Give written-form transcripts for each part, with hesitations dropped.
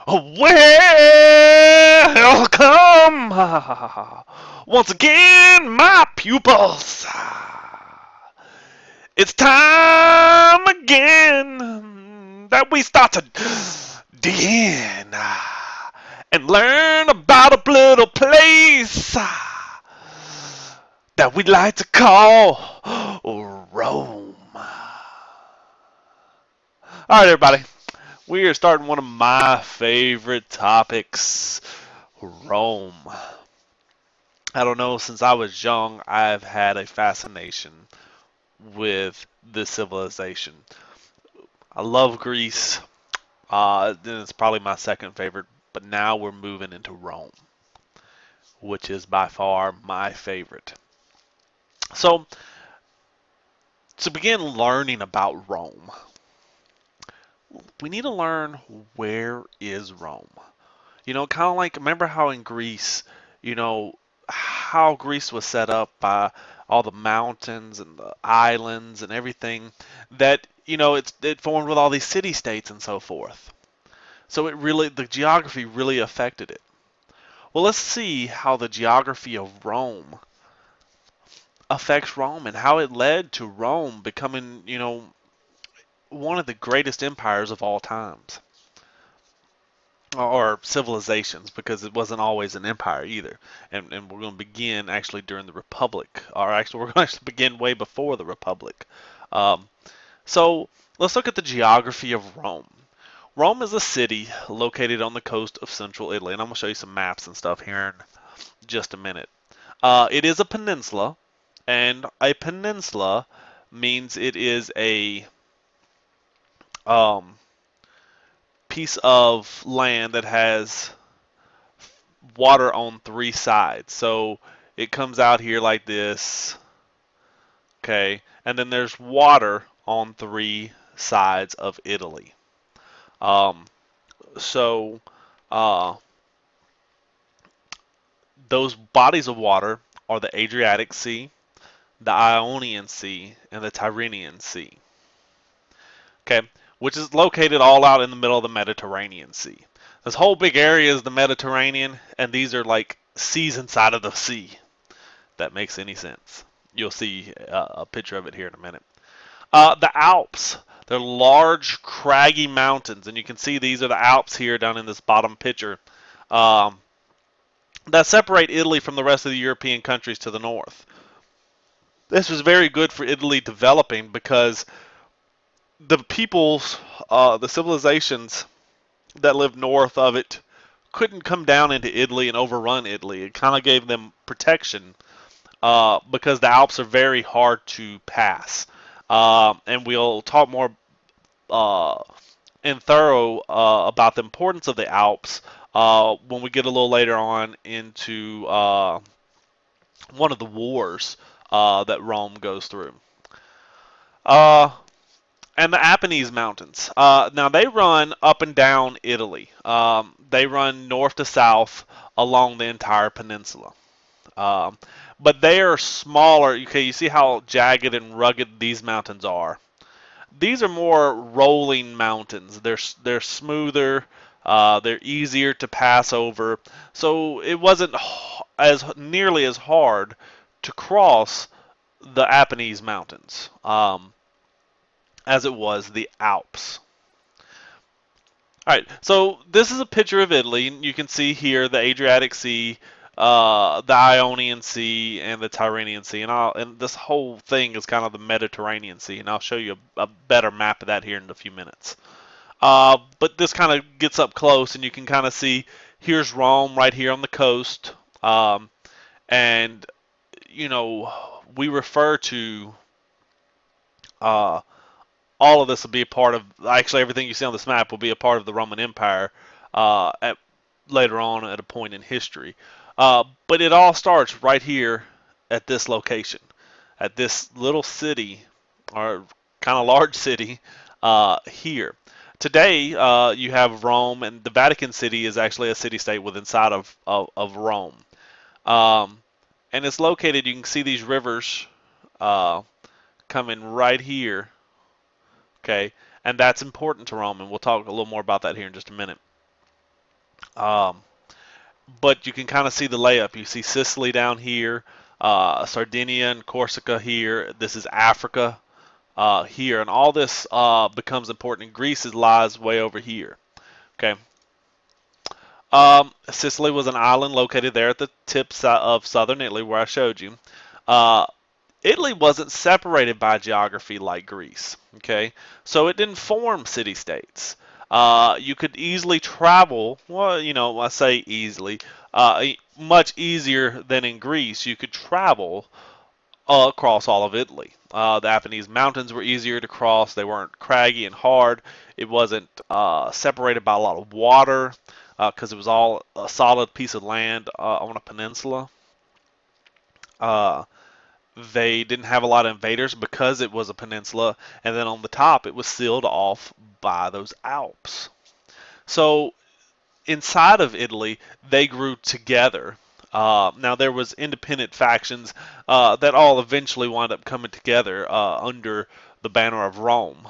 Welcome once again, my pupils. It's time again that we start to dig in and learn about a little place that we like to call Rome. All right, everybody. We are starting one of my favorite topics, Rome. I don't know, since I was young, I've had a fascination with this civilization. I love Greece. Then it's probably my second favorite, but now we're moving into Rome, which is by far my favorite. So, to begin learning about Rome, we need to learn, where is Rome? Kind of like, remember how in Greece, how Greece was set up by all the mountains and the islands and everything that, it formed with all these city states and so forth. So the geography really affected it. Well, let's see how the geography of Rome affects Rome and how it led to Rome becoming, one of the greatest empires of all times. Or civilizations, because it wasn't always an empire either. And we're going to begin actually during the Republic, or actually we're going to actually begin way before the Republic. Um, so let's look at the geography of Rome. Rome is a city located on the coast of central Italy, and I'm going to show you some maps and stuff here in just a minute. It is a peninsula, and a peninsula means it is a um, piece of land that has water on three sides. So it comes out here like this, okay, and then there's water on three sides of Italy. Um, so uh, those bodies of water are the Adriatic Sea, the Ionian Sea, and the Tyrrhenian Sea. Okay, which is located all out in the middle of the Mediterranean Sea. This whole big area is the Mediterranean, and these are like seas inside of the sea. If that makes any sense. You'll see a picture of it here in a minute. The Alps. They're large, craggy mountains, and you can see these are the Alps here down in this bottom picture um, that separate Italy from the rest of the European countries to the north. This was very good for Italy developing because the peoples, the civilizations that lived north of it couldn't come down into Italy and overrun Italy. It kind of gave them protection because the Alps are very hard to pass. And we'll talk more uh, in thorough about the importance of the Alps when we get a little later on into one of the wars that Rome goes through. Uh, and the Apennines Mountains. Now they run up and down Italy. They run north to south along the entire peninsula. Um, but they are smaller. Okay, you see how jagged and rugged these mountains are. These are more rolling mountains. They're smoother. They're easier to pass over. So it wasn't as nearly as hard to cross the Apennines Mountains as it was the Alps. All right, so this is a picture of Italy. You can see here the Adriatic Sea, the Ionian Sea, and the Tyrrhenian Sea, and this whole thing is kind of the Mediterranean Sea, and I'll show you a better map of that here in a few minutes. But this kind of gets up close, and you can kind of see here's Rome right here on the coast, and we refer to all of this will be a part of, actually everything you see on this map will be a part of the Roman Empire later on at a point in history. But it all starts right here at this location, at this little city, or kind of large city here. Today, you have Rome, and the Vatican City is actually a city-state within inside of Rome. And it's located, you can see these rivers coming right here. Okay, and that's important to Rome, and we'll talk a little more about that here in just a minute. Um, but you can kind of see the layup. You see Sicily down here, Sardinia and Corsica here. This is Africa here, and all this becomes important. Greece lies way over here. Okay. Sicily was an island located there at the tip of southern Italy, where I showed you. Uh, Italy wasn't separated by geography like Greece, okay? So it didn't form city-states. You could easily travel, well, I say easily, much easier than in Greece. You could travel across all of Italy. The Apennines Mountains were easier to cross. They weren't craggy and hard. It wasn't separated by a lot of water because it was all a solid piece of land on a peninsula. Uh, they didn't have a lot of invaders because it was a peninsula, and then on the top it was sealed off by those Alps. So inside of Italy, they grew together. Now there was independent factions that all eventually wound up coming together under the banner of Rome,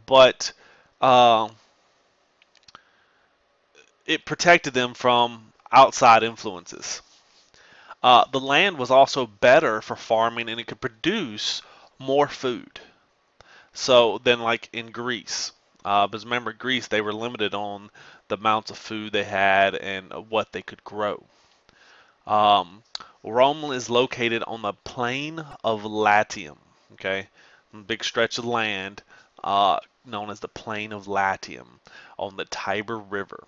but uh, it protected them from outside influences. The land was also better for farming, and it could produce more food. So than like in Greece. Because remember, Greece, they were limited on the amounts of food they had and what they could grow. Um, Rome is located on the plain of Latium, okay? A big stretch of land known as the plain of Latium on the Tiber River.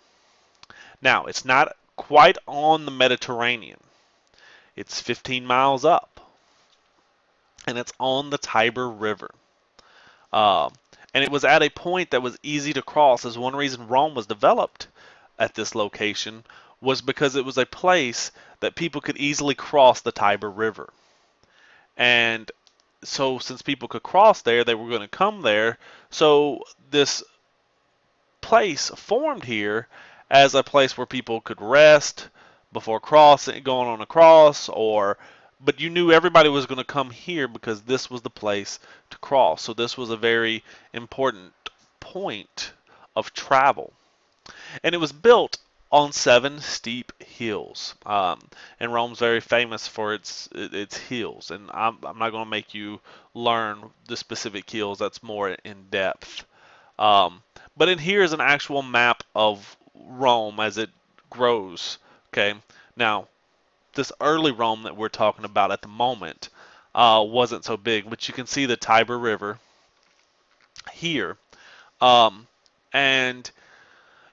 Now, it's not quite on the Mediterranean. It's 15 miles up, and it's on the Tiber River. Um, and it was at a point that was easy to cross, as one reason Rome was developed at this location was because it was a place that people could easily cross the Tiber River. And so, since people could cross there, they were going to come there. So, this place formed here as a place where people could rest before crossing, going on a cross, or but you knew everybody was going to come here because this was the place to cross. So this was a very important point of travel, and it was built on seven steep hills. And Rome's very famous for its hills. And I'm not going to make you learn the specific hills. That's more in depth. Um, but in here is an actual map of Rome as it grows. Okay, now this early Rome that we're talking about at the moment wasn't so big, but you can see the Tiber River here, um, and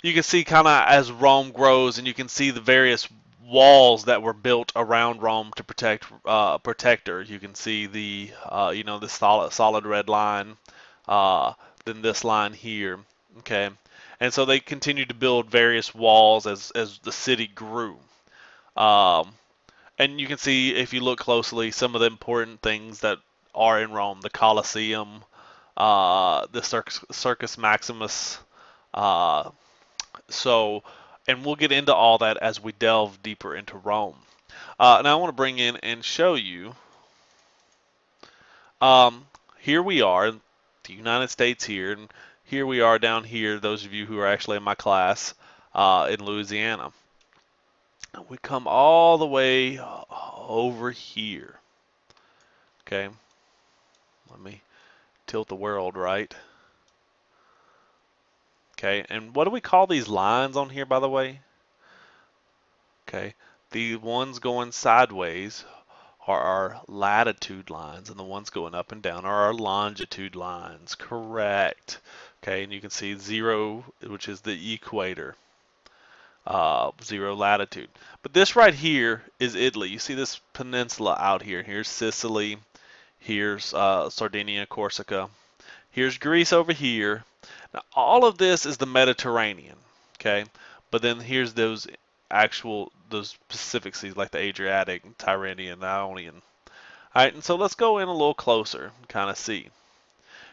you can see kind of as Rome grows, and you can see the various walls that were built around Rome to protect her. You can see the the solid red line, uh, then this line here. Okay, and so they continued to build various walls as the city grew. Um, and you can see if you look closely some of the important things that are in Rome: the Colosseum, the Circus Maximus. Uh, so, and we'll get into all that as we delve deeper into Rome. Now I want to bring in and show you. Um, Here we are, in the United States here, and here we are down here. Those of you who are actually in my class in Louisiana, we come all the way over here. Okay, let me tilt the world right. Okay, and what do we call these lines on here, by the way? Okay, the ones going sideways are our latitude lines, and the ones going up and down are our longitude lines. Correct. Okay, and you can see 0, which is the equator, 0 latitude. But this right here is Italy. You see this peninsula out here. Here's Sicily. Here's Sardinia, Corsica. Here's Greece over here. Now, all of this is the Mediterranean. Okay, but then here's those Pacific seas like the Adriatic, Tyrrhenian, Ionian. All right, and so let's go in a little closer and kind of see.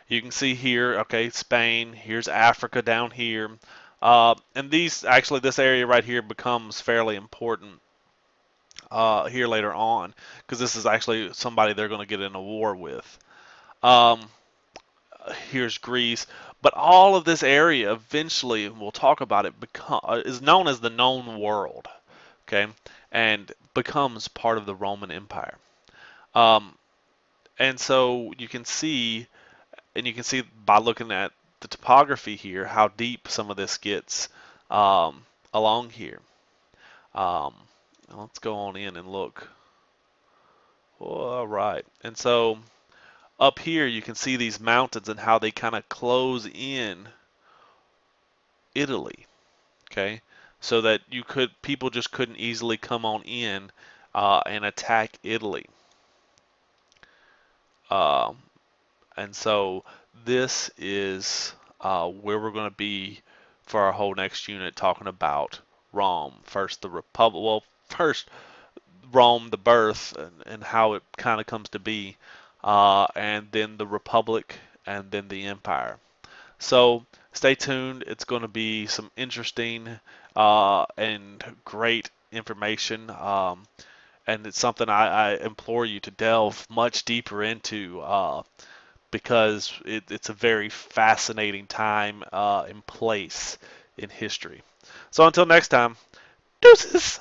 You can see here, okay, Spain. Here's Africa down here, and this area right here becomes fairly important here later on because this is actually somebody they're going to get in a war with. Um, Here's Greece, But all of this area eventually, and we'll talk about it, is known as the known world, okay, and becomes part of the Roman Empire. Um, and so you can see by looking at the topography here how deep some of this gets um, along here. Um, let's go on in and look. All right, and so up here you can see these mountains and how they kind of close in Italy. Okay, so that people just couldn't easily come on in and attack Italy. Um, and so this is where we're going to be for our whole next unit, talking about Rome. First, the Republic. Well, first Rome, the birth, and how it kind of comes to be, and then the Republic, and then the Empire. So stay tuned. It's going to be some interesting and great information. And it's something I implore you to delve much deeper into because it's a very fascinating time and place in history. So until next time, deuces!